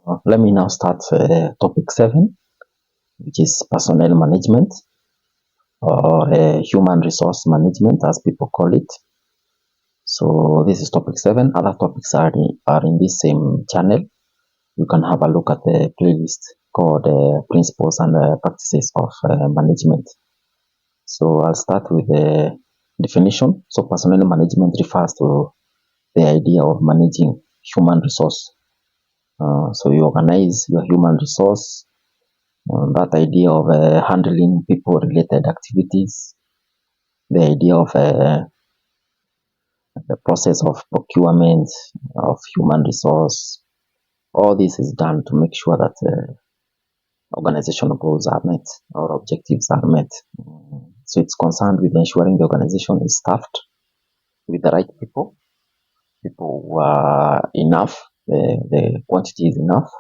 Let me now start topic 7, which is personnel management or human resource management, as people call it. So this is topic 7. Other topics are in this same channel. You can have a look at the playlist called Principles and Practices of Management. So I'll start with the definition. So personnel management refers to the idea of managing human resource. So you organize your human resource, that idea of handling people-related activities, the idea of the process of procurement of human resource. All this is done to make sure that organizational goals are met or objectives are met. So it's concerned with ensuring the organization is staffed with the right people who are enough, the quantity is enough,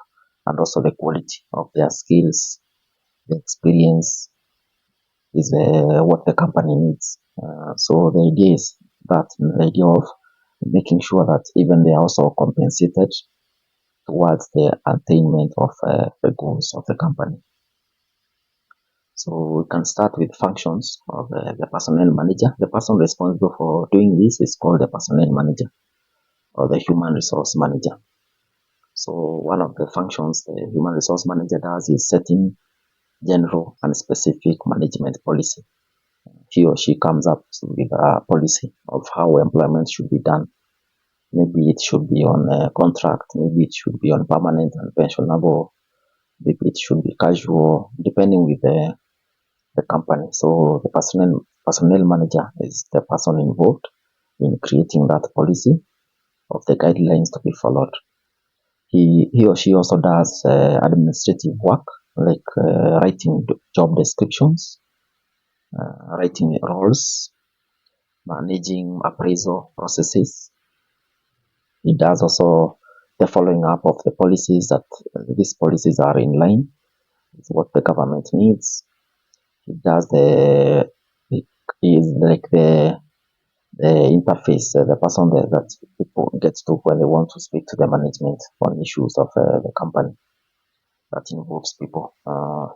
and also the quality of their skills, the experience is what the company needs. So the idea is that the idea of making sure that even they are also compensated towards the attainment of the goals of the company. So we can start with functions of the personnel manager. The person responsible for doing this is called the personnel manager or the human resource manager. So one of the functions the human resource manager does is setting general and specific management policy. He or she comes up with a policy of how employment should be done. Maybe it should be on a contract, maybe it should be on permanent and pensionable, maybe it should be casual, depending with the company. So the personnel manager is the person involved in creating that policy of the guidelines to be followed. He or she also does administrative work like writing job descriptions, writing roles, managing appraisal processes. It does also the following up of the policies that these policies are in line with what the government needs. It does it is like the interface, the person that people get to when they want to speak to the management on issues of the company that involves people.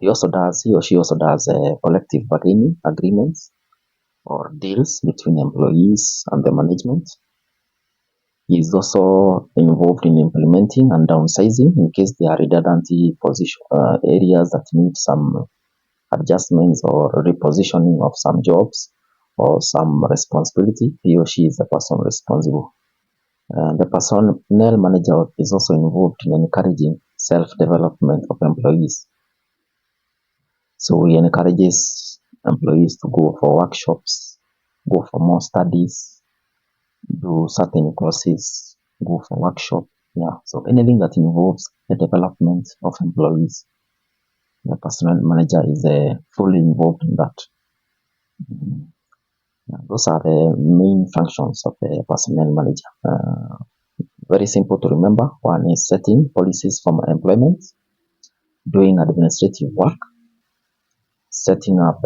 He or she also does collective bargaining agreements or deals between employees and the management. He is also involved in implementing and downsizing in case there are redundancy position areas that need some adjustments or repositioning of some jobs or some responsibility. He or she is the person responsible. The personnel manager is also involved in encouraging self-development of employees. So he encourages employees to go for workshops, go for more studies, do certain courses, go for workshop. Yeah, so anything that involves the development of employees, the personnel manager is fully involved in that. Yeah, those are the main functions of the personnel manager. Very simple to remember. One is setting policies for employment, doing administrative work, setting up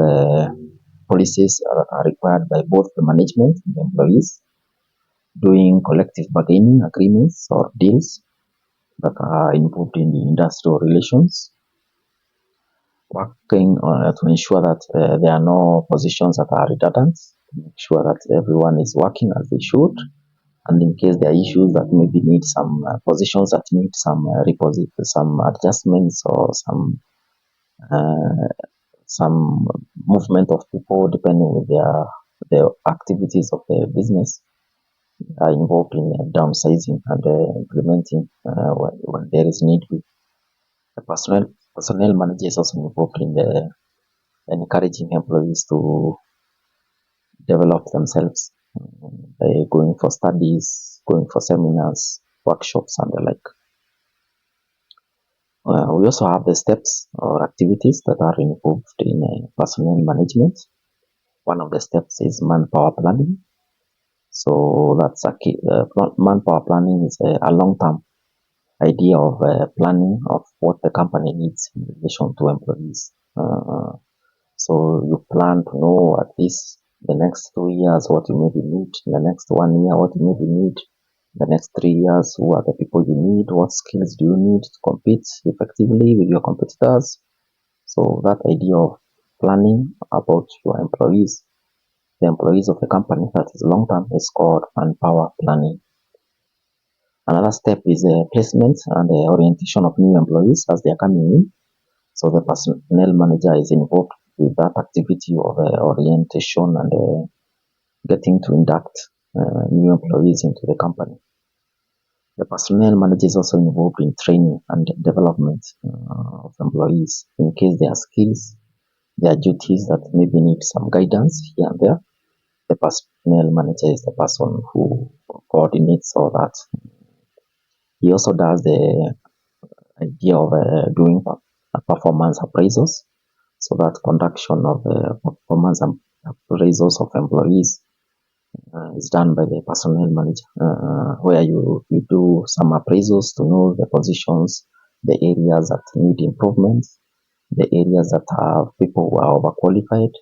policies that are required by both the management and the employees, doing collective bargaining agreements or deals that are involved in the industrial relations, working to ensure that there are no positions that are redundant, to make sure that everyone is working as they should, and in case there are issues that maybe need some positions that need some adjustments or some movement of people depending with their activities of the business are involved in downsizing and implementing when there is need. The personnel manager is also involved in encouraging employees to develop themselves by going for studies, going for seminars, workshops, and the like. We also have the steps or activities that are involved in personnel management. One of the steps is manpower planning. So that's a key. Manpower planning is a long-term idea of planning of what the company needs in relation to employees. So you plan to know at least the next 2 years what you maybe need, in the next 1 year what you maybe need, the next 3 years, who are the people you need, what skills do you need to compete effectively with your competitors. So that idea of planning about your employees, the employees of the company, that is long term, is called manpower planning. Another step is the placement and the orientation of new employees as they are coming in. So the personnel manager is involved with that activity of orientation and getting to induct new employees into the company. The personnel manager is also involved in training and development of employees in case their skills, their duties that maybe need some guidance here and there. The personnel manager is the person who coordinates all that. He also does the idea of doing performance appraisals. So that conduction of performance appraisals of employees is done by the personnel manager, where you do some appraisals to know the positions, the areas that need improvement, the areas that have people who are overqualified,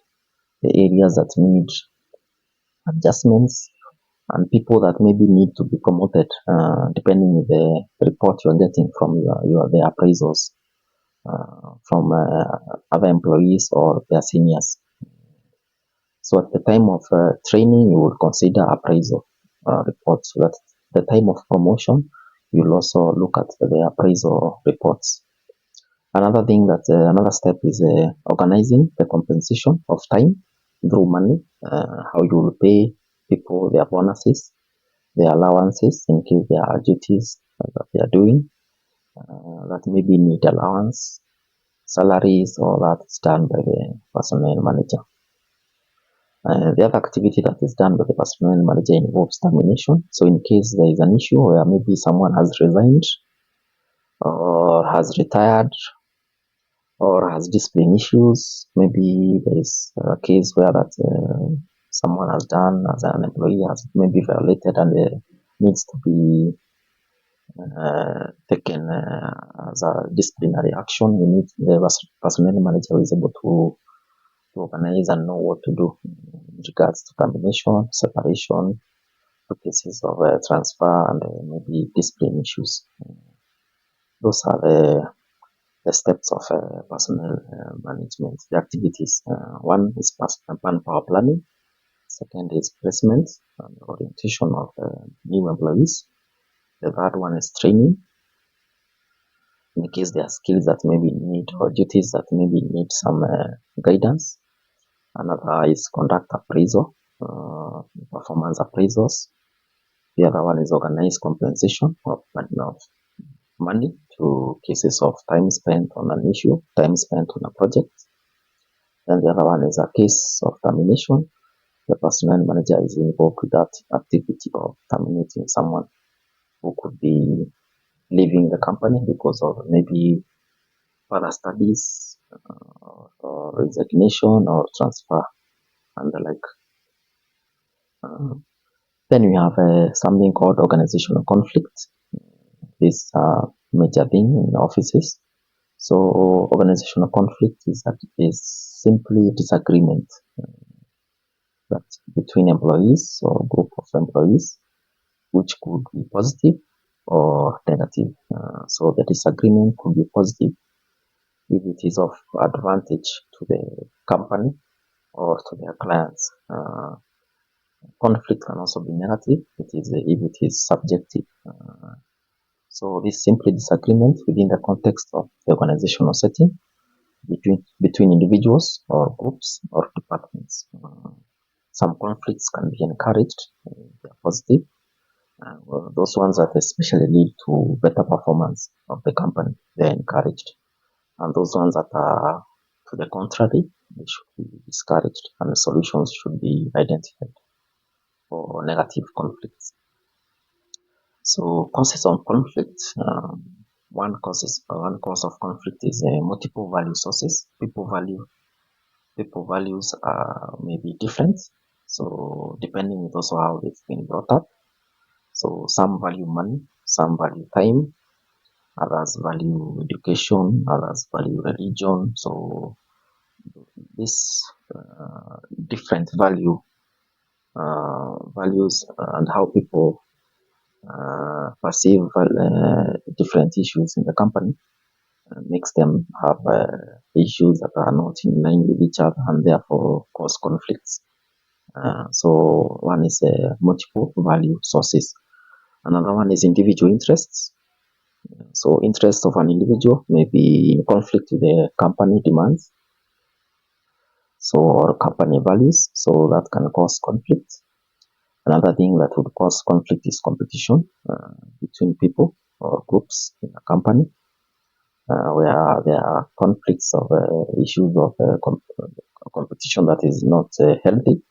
the areas that need adjustments, and people that maybe need to be promoted, depending on the report you're getting from the appraisals from other employees or their seniors. So at the time of training, you will consider appraisal reports. So at the time of promotion, you'll also look at the appraisal reports. Another step is organizing the compensation of time through money, how you will pay people their bonuses, their allowances in case there are duties that they are doing that maybe need allowance, salaries, all that is done by the personnel manager. The other activity that is done by the personnel manager involves termination. So in case there is an issue where maybe someone has resigned or has retired or has discipline issues, maybe there is a case where that someone has done as an employee has maybe violated and needs to be taken as a disciplinary action. You need the personnel manager is able to organize and know what to do in regards to termination, separation, cases of transfer, and maybe discipline issues. Those are the steps of personnel management. The activities. One is manpower planning. Second is placement and orientation of new employees. The third one is training. In case there are skills that maybe need or duties that maybe need some guidance. Another is conduct appraisal, performance appraisals. The other one is organize compensation of money to cases of time spent on an issue, time spent on a project. And the other one is a case of termination. The personnel manager is involved with that activity of terminating someone who could be leaving the company because of maybe further studies or resignation or transfer and the like. Then we have something called organizational conflict. This major thing in offices. So organizational conflict is simply disagreement that between employees or group of employees, which could be positive or negative. So the disagreement could be positive if it is of advantage to the company or to their clients. Conflict can also be negative if it is subjective. So this simply disagreement within the context of the organizational setting between individuals or groups or departments. Some conflicts can be encouraged, they are positive. Those ones that especially lead to better performance of the company, they are encouraged. And those ones that are to the contrary, they should be discouraged and the solutions should be identified for negative conflicts. So causes of conflict. One cause of conflict is multiple value sources. People values are maybe different. So depending on also how they've been brought up. So some value money, some value time, others value education, others value religion. So this different values and how people perceive different issues in the company, makes them have issues that are not in line with each other and therefore cause conflicts. So one is multiple value sources. Another one is individual interests. So interest of an individual may be in conflict with the company demands, so or company values, so that can cause conflict. Another thing that would cause conflict is competition between people or groups in a company, where there are conflicts of issues of competition that is not healthy.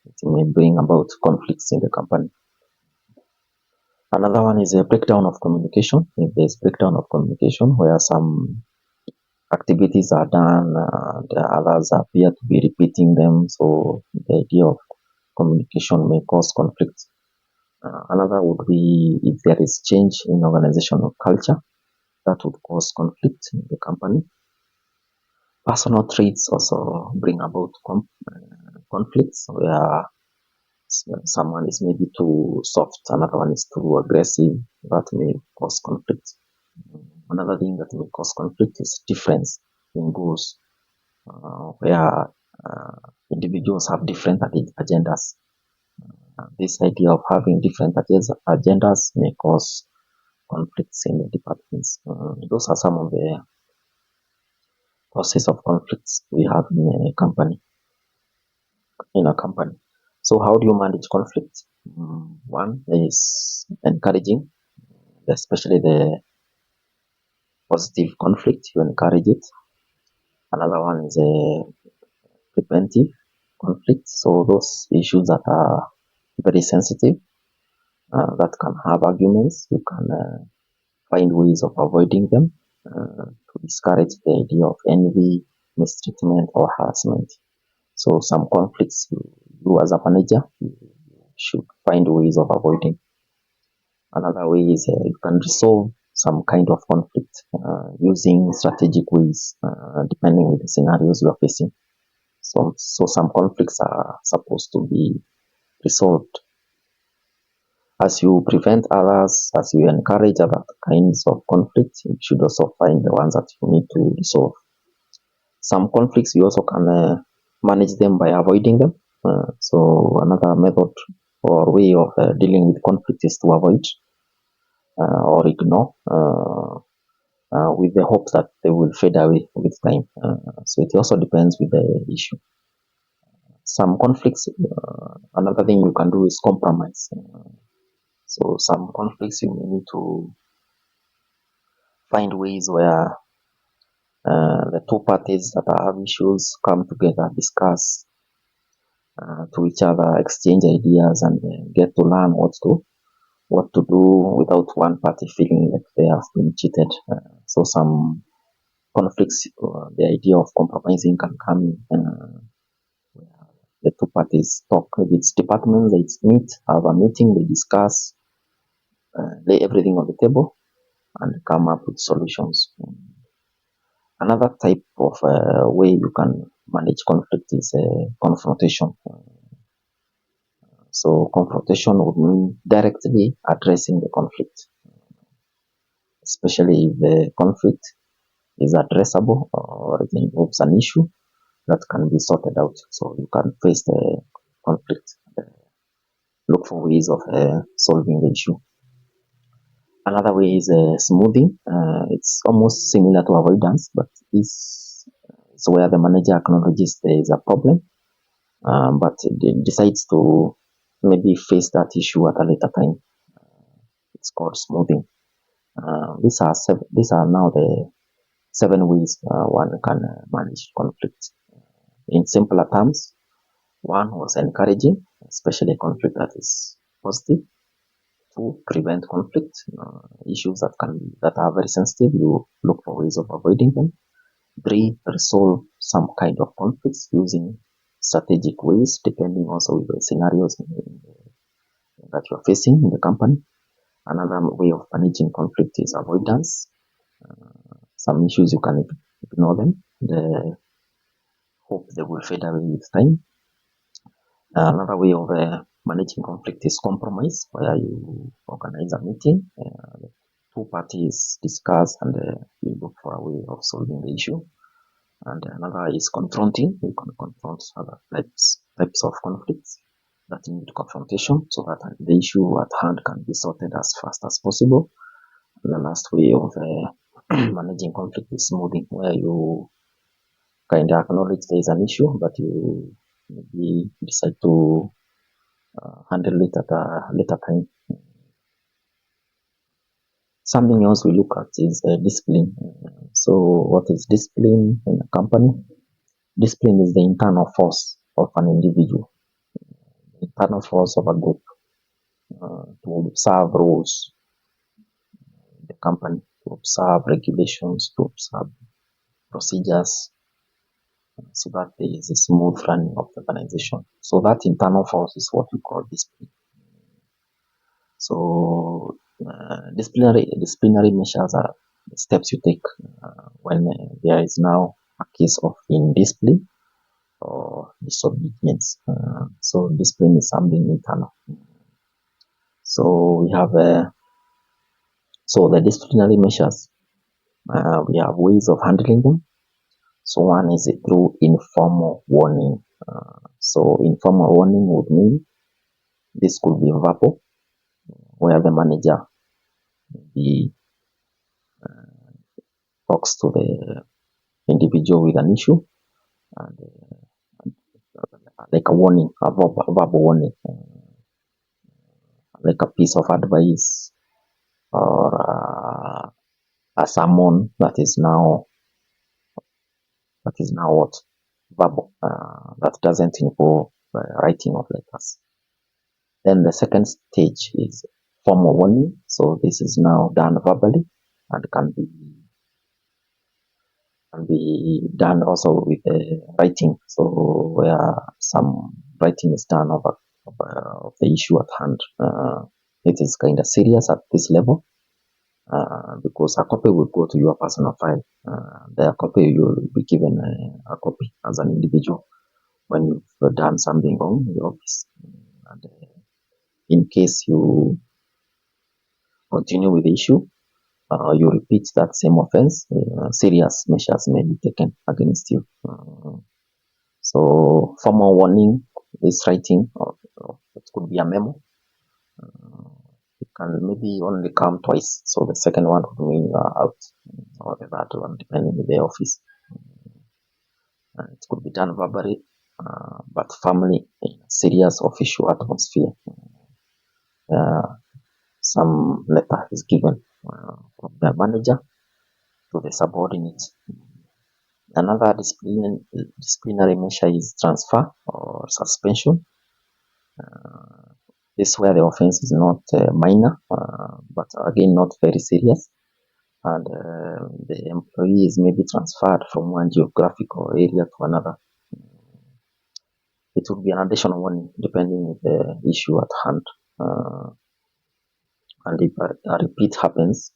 It may bring about conflicts in the company. Another one is a breakdown of communication. If there's breakdown of communication where some activities are done and others appear to be repeating them, so the idea of communication may cause conflict. Another would be if there is change in organizational culture, that would cause conflict in the company. Personal traits also bring about conflicts where someone is maybe too soft, another one is too aggressive. That may cause conflict. Another thing that may cause conflict is difference in goals, where individuals have different agendas. This idea of having different agendas may cause conflicts in the departments. Those are some of the causes of conflicts we have in a company. So how do you manage conflict? One is encouraging, especially the positive conflict. You encourage it. Another one is a preventive conflict. So those issues that are very sensitive, that can have arguments, you can find ways of avoiding them to discourage the idea of envy, mistreatment, or harassment. So some conflicts you as a manager you should find ways of avoiding. Another way is you can resolve some kind of conflict using strategic ways, depending on the scenarios you are facing. So some conflicts are supposed to be resolved. As you prevent others, as you encourage other kinds of conflict, you should also find the ones that you need to resolve. Some conflicts you also can manage them by avoiding them. So another method or way of dealing with conflict is to avoid or ignore, with the hope that they will fade away with time. So it also depends with the issue. Some conflicts, another thing you can do is compromise. So some conflicts you may need to find ways where the two parties that have issues come together, discuss to each other, exchange ideas, and get to learn what to do without one party feeling like they have been cheated. So some conflicts, the idea of compromising can come in. The two parties talk. If it's departments, they meet, have a meeting, they discuss, lay everything on the table, and come up with solutions. Another type of way you can manage conflict is confrontation. So confrontation would mean directly addressing the conflict, especially if the conflict is addressable or it involves an issue that can be sorted out. So you can face the conflict, look for ways of solving the issue. Another way is smoothing. It's almost similar to avoidance, but this is where the manager acknowledges there is a problem, but decides to maybe face that issue at a later time. It's called smoothing. These are now the 7 ways one can manage conflict. In simpler terms, one was encouraging, especially conflict that is positive. Two, prevent conflict, issues that are very sensitive. You look for ways of avoiding them. Three, resolve some kind of conflicts using strategic ways, depending also with the scenarios that you are facing in the company. Another way of managing conflict is avoidance. Some issues you can ignore them. The hope they will fade away with time. Another way of Managing conflict is compromise, where you organize a meeting, two parties discuss and you look for a way of solving the issue. And another is confronting. You can confront other types of conflicts that need confrontation so that the issue at hand can be sorted as fast as possible. And the last way of managing conflict is smoothing, where you kind of acknowledge there is an issue, but you maybe decide to handle it at a later time. Something else we look at is discipline. So, what is discipline in a company? Discipline is the internal force of an individual, the internal force of a group to observe rules in the company, to observe regulations, to observe procedures, so that there is a smooth running of the organization. So that internal force is what we call discipline. So disciplinary measures are the steps you take when there is now a case of indiscipline or disobedience. So discipline is something internal. So we have so the disciplinary measures. We have ways of handling them. So one is through informal warning. So informal warning would mean this could be verbal, where the manager maybe talks to the individual with an issue and like a warning, a verbal warning, like a piece of advice or a sermon that is now what verbal, that doesn't involve writing of letters. Then the second stage is formal warning. So this is now done verbally and can be done also with writing. So where some writing is done of the issue at hand. It is kind of serious at this level because a copy will go to your personal file. The copy you will be given a copy as an individual when you've done something wrong in the office. And in case you continue with the issue, you repeat that same offense, serious measures may be taken against you. So formal warning is writing, or it could be a memo. It can maybe only come twice. So the second one would mean you are out, or the third one depending on the office. It could be done verbally, but firmly in a serious official atmosphere. Some letter is given from the manager to the subordinate. Another disciplinary measure is transfer or suspension. This is where the offense is not minor, but again not very serious, and the employee is maybe transferred from one geographical area to another. It will be an additional warning depending on the issue at hand. And if a repeat happens,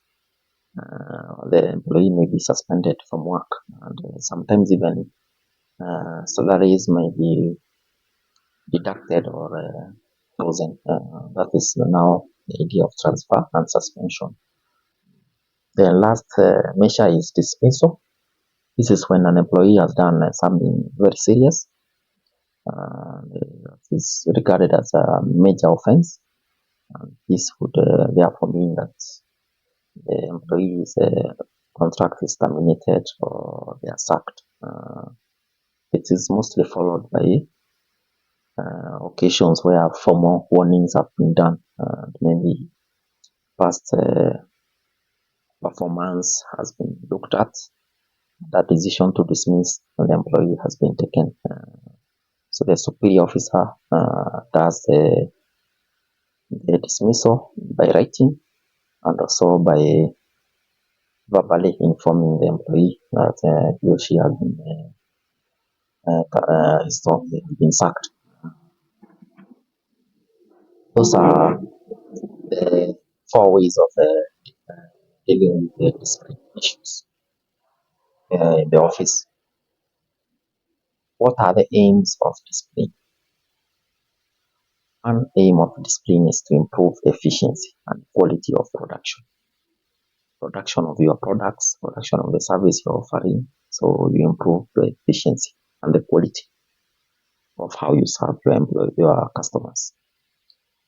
the employee may be suspended from work, and sometimes even salaries may be deducted or frozen. That is now the idea of transfer and suspension. The last measure is dismissal. This is when an employee has done something very serious. That is regarded as a major offense. And this would therefore mean that the employee's contract is terminated or they are sacked. It is mostly followed by occasions where formal warnings have been done. Maybe past performance has been looked at. That decision to dismiss the employee has been taken. So the superior officer does the dismissal by writing and also by verbally informing the employee that he or she has been sacked. Those are the four ways of dealing with the discipline issues in the office. What are the aims of discipline? One aim of discipline is to improve efficiency and quality of production of your products, production of the service you're offering. So you improve the efficiency and the quality of how you serve your customers.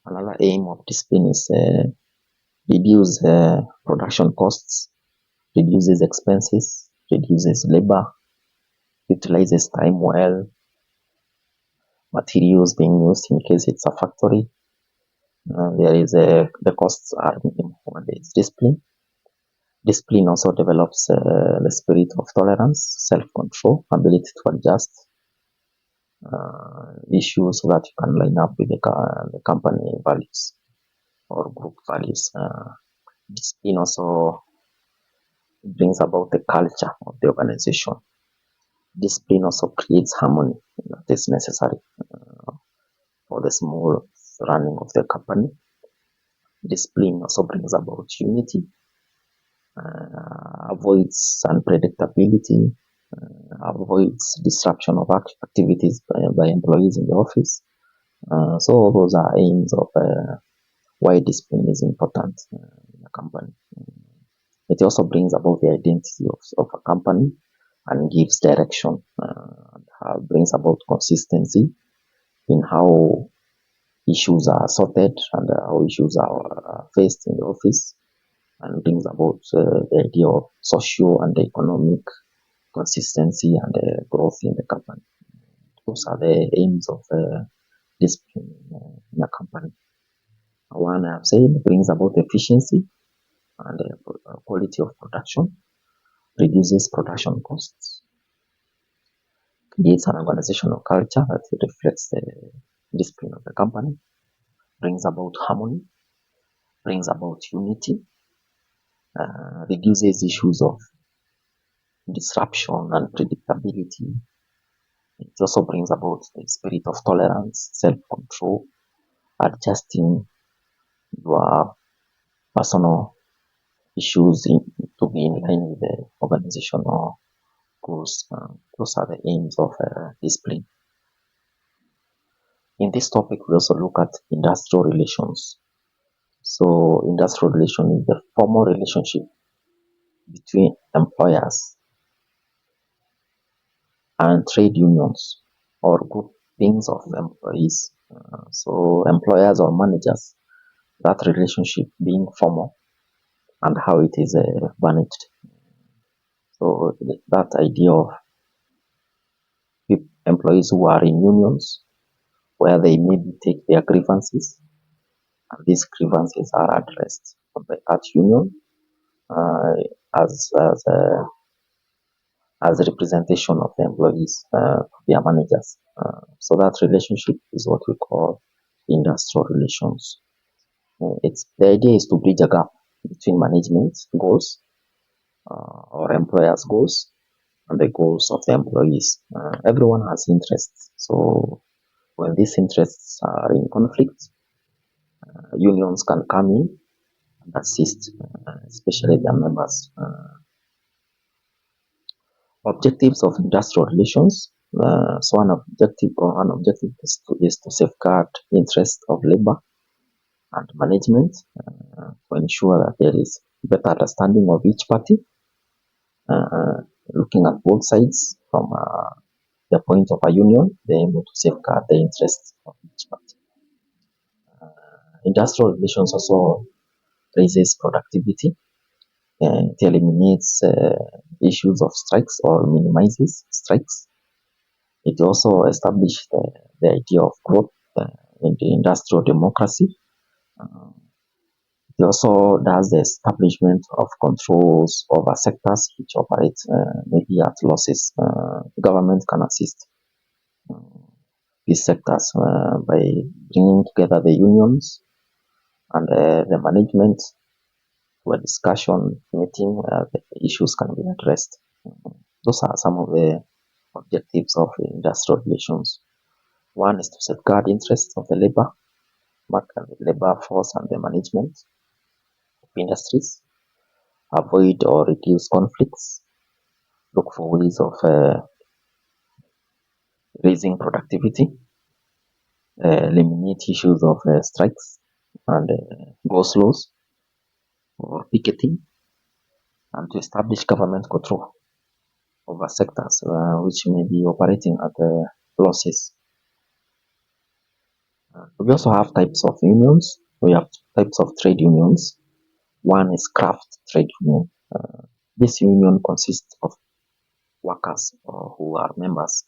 Another aim of discipline is reduce production costs, reduces expenses, reduces labor, utilizes time well, materials being used in case it's a factory. The costs are minimum when there is discipline. Discipline also develops the spirit of tolerance, self-control, ability to adjust issues so that you can line up with the company values or group values. Discipline also brings about the culture of the organization. Discipline also creates harmony that is necessary for the smooth running of the company. Discipline also brings about unity, avoids unpredictability, avoids disruption of activities by employees in the office. So those are aims of why discipline is important in a company. It also brings about the identity of a company and gives direction, brings about consistency in how issues are sorted and how issues are faced in the office, and brings about the idea of social and economic consistency and growth in the company. Those are the aims of discipline in a company. One I have said brings about efficiency and quality of production, reduces production costs, creates an organizational culture that reflects the discipline of the company, brings about harmony, brings about unity, reduces issues of disruption and predictability. It also brings about the spirit of tolerance, self-control, adjusting your personal issues to be in line with the organizational goals. Those are the aims of discipline. In this topic, we also look at industrial relations. So industrial relation is the formal relationship between employers and trade unions or groupings of employees. So employers or managers, that relationship being formal and how it is managed. So that idea of employees who are in unions where they maybe take their grievances and these grievances are addressed by that union uh, as as a as a representation of the employees to their managers. So that relationship is what we call industrial relations. It's the idea is to bridge a gap between management goals or employers' goals and the goals of the employees. Everyone has interests, so when these interests are in conflict, unions can come in and assist, especially their members. Objectives of industrial relations. So one objective is to safeguard interest of labor and management to ensure that there is better understanding of each party, looking at both sides from the point of a union, they're able to safeguard the interests of each party. Industrial relations also raises productivity. It eliminates issues of strikes or minimizes strikes. It also established the idea of growth in the industrial democracy. It also does the establishment of controls over sectors which operate maybe at losses. The government can assist these sectors by bringing together the unions and the management to a discussion meeting where the issues can be addressed. Those are some of the objectives of industrial relations. One is to safeguard interests of the labor force and the management of industries, avoid or reduce conflicts, look for ways of raising productivity, eliminate issues of strikes and go slows or picketing, and to establish government control over sectors which may be operating at losses. We also have types of unions. We have types of trade unions. One is craft trade union. This union consists of workers who are members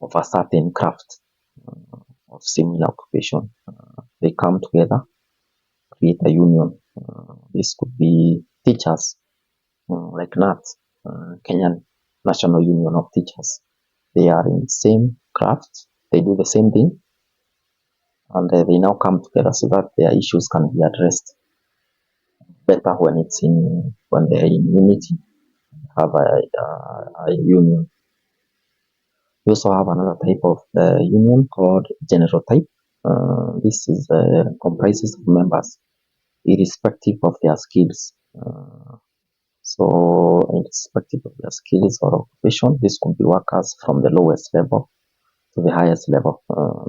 of a certain craft of similar occupation. They come together, create a union. This could be teachers, like NAT, Kenyan National Union of Teachers. They are in the same craft, they do the same thing, and they now come together so that their issues can be addressed better when they are in unity, have a union. We also have another type of union called general type. This is comprises of members irrespective of their skills. So, irrespective of their skills or occupation, this could be workers from the lowest level to the highest level.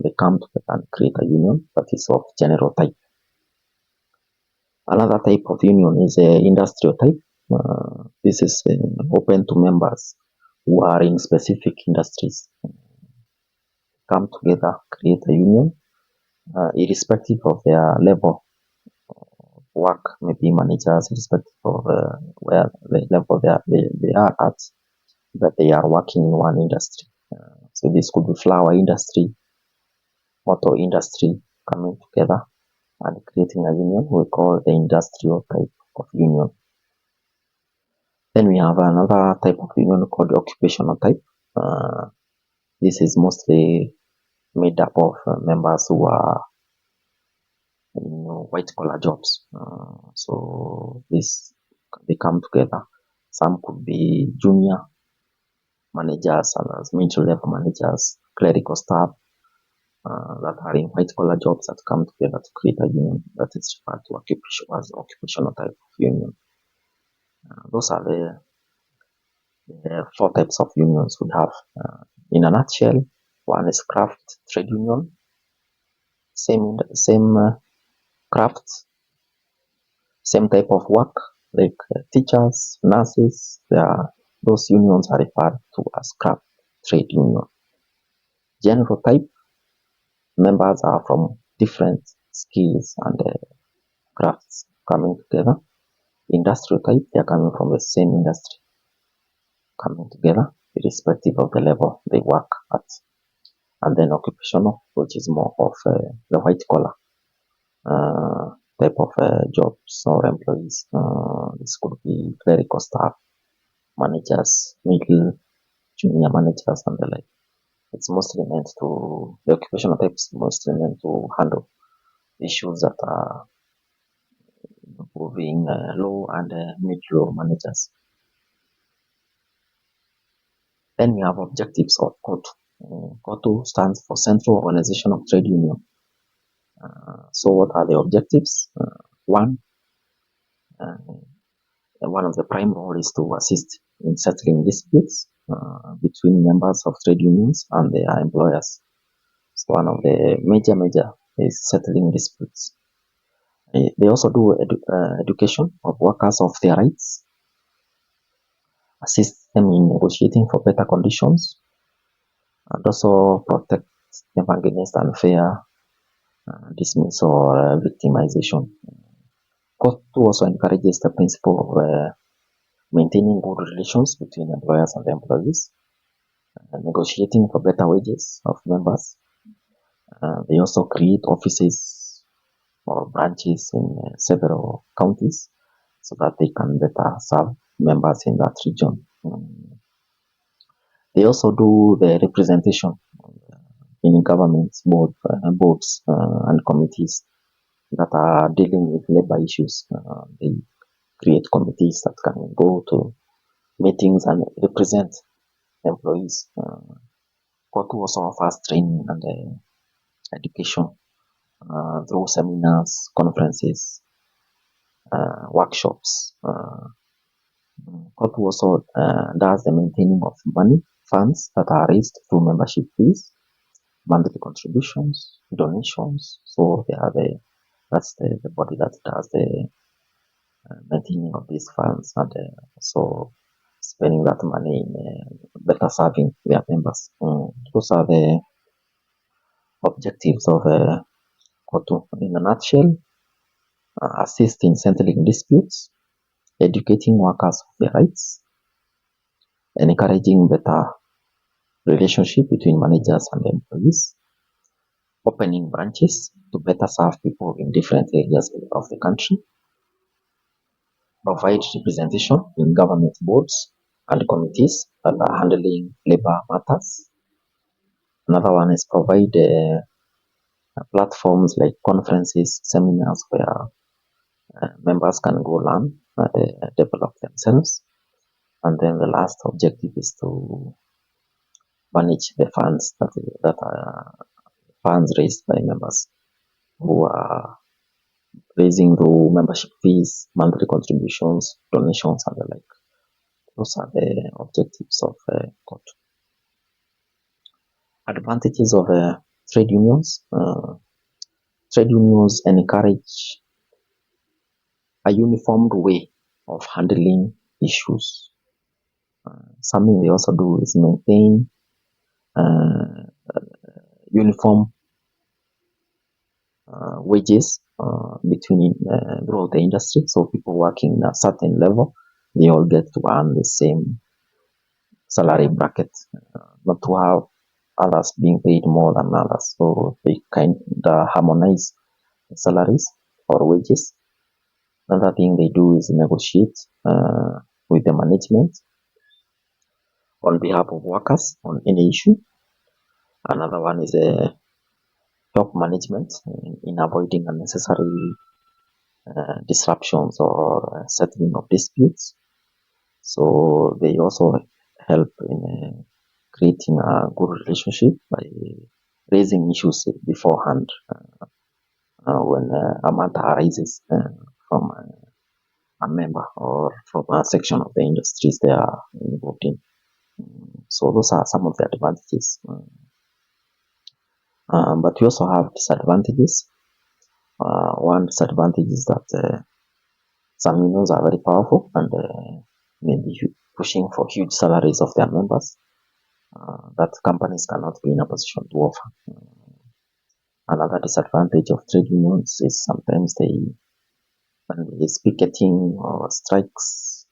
They come together and create a union that is of general type. Another type of union is industrial type. This is open to members who are in specific industries. Come together, create a union, irrespective of their level of work, maybe managers, irrespective of where the level they are at, that they are working in one industry. So this could be flower industry, motor industry coming together and creating a union we call the industrial type of union. Then we have another type of union called the occupational type. This is mostly made up of members who are white collar jobs. So they come together. Some could be junior managers and as middle level managers, clerical staff that are in white collar jobs that come together to create a union that is referred to as occupational type of union. Those are the four types of unions we have. In a nutshell, one is craft trade union, same craft, same type of work, like teachers, nurses. Those unions are referred to as craft trade union. General type, members are from different skills and crafts coming together. Industrial type, they are coming from the same industry, coming together irrespective of the level they work at. And then occupational, which is more of the white collar type of jobs or employees. This could be clerical staff, managers, middle, junior managers, and the like. It's mostly meant to, the occupational type is mostly meant to handle issues that are involving low and mid-low managers. Then we have objectives of COTU. COTU stands for Central Organization of Trade Union. So what are the objectives? One of the prime role is to assist in settling disputes between members of trade unions and their employers. So one of the major is settling disputes. They also do education of workers of their rights, assist them in negotiating for better conditions, and also protect them against unfair dismissal or victimization. COTU also encourages the principle of maintaining good relations between employers and employees, negotiating for better wages of members. They also create offices or branches in several counties so that they can better serve members in that region. They also do the representation in government boards and committees that are dealing with labor issues. They create committees that can go to meetings and represent employees. COTU also offers training and education through seminars, conferences, workshops. COTU also does the maintaining of money funds that are raised through membership fees monthly contributions, donations. So that's the body that does the maintaining of these funds and so spending that money in better serving their members. Those are the objectives of COTU in a nutshell. Assist in settling disputes, educating workers of their rights, and encouraging better relationship between managers and employees, opening branches to better serve people in different areas of the country, provide representation in government boards and committees that are handling labor matters. Another one is provide platforms like conferences, seminars where members can go learn and develop themselves. And then the last objective is to manage the funds that are funds raised by members who are raising through membership fees, monthly contributions, donations, and the like. Those are the objectives of COTU. Advantages of trade unions. Trade unions encourage a uniformed way of handling issues. Something they also do is maintain uh, uniform wages between throughout the industry. So people working in a certain level, they all get to earn the same salary bracket, not to have others being paid more than others. So they kind of harmonize salaries or wages. Another thing they do is negotiate with the management on behalf of workers on any issue. Another one is top management in avoiding unnecessary disruptions or settling of disputes. So they also help in creating a good relationship by raising issues beforehand when a matter arises from a member or from a section of the industries they are involved in. So those are some of the advantages. But we also have disadvantages. One disadvantage is that some unions are very powerful and maybe pushing for huge salaries of their members that companies cannot be in a position to offer. Another disadvantage of trade unions is sometimes when there is picketing or strikes,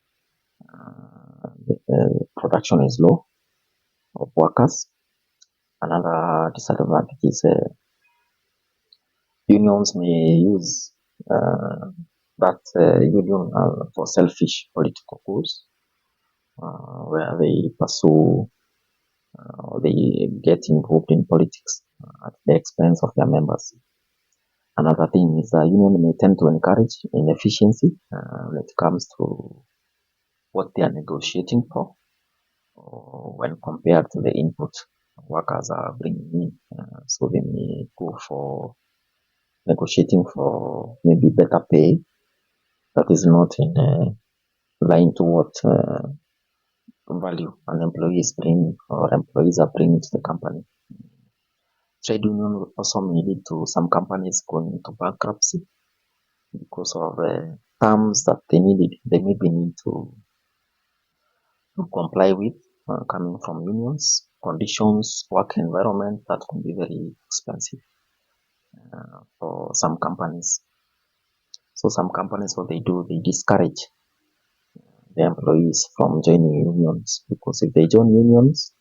the production is low of workers. Another disadvantage is unions may use that union for selfish political goals, where they pursue or they get involved in politics at the expense of their members. Another thing is the union may tend to encourage inefficiency when it comes to what they are negotiating for, or when compared to the input workers are bringing in. So they may go for negotiating for maybe better pay that is not in line to what value an employee is bringing or employees are bringing to the company. Trade union also may lead to some companies going into bankruptcy because of terms that they maybe need to comply with coming from unions, conditions, work environment that can be very expensive for some companies. So some companies, what they do, they discourage the employees from joining unions because if they join unions,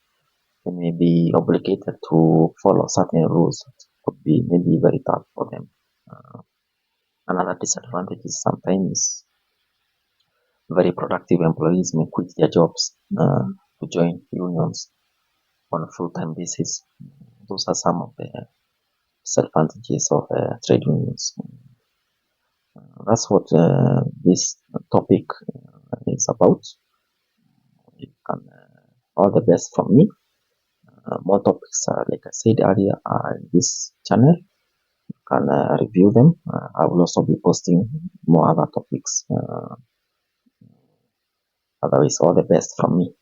they may be obligated to follow certain rules that could be maybe very tough for them. Another disadvantage is sometimes very productive employees may quit their jobs to join unions on a full-time basis. Those are some of the disadvantages of trade unions. That's what this topic is about. You can, all the best from me. More topics, like I said earlier, are in this channel. You can review them. I will also be posting more other topics. Otherwise, all the best from me.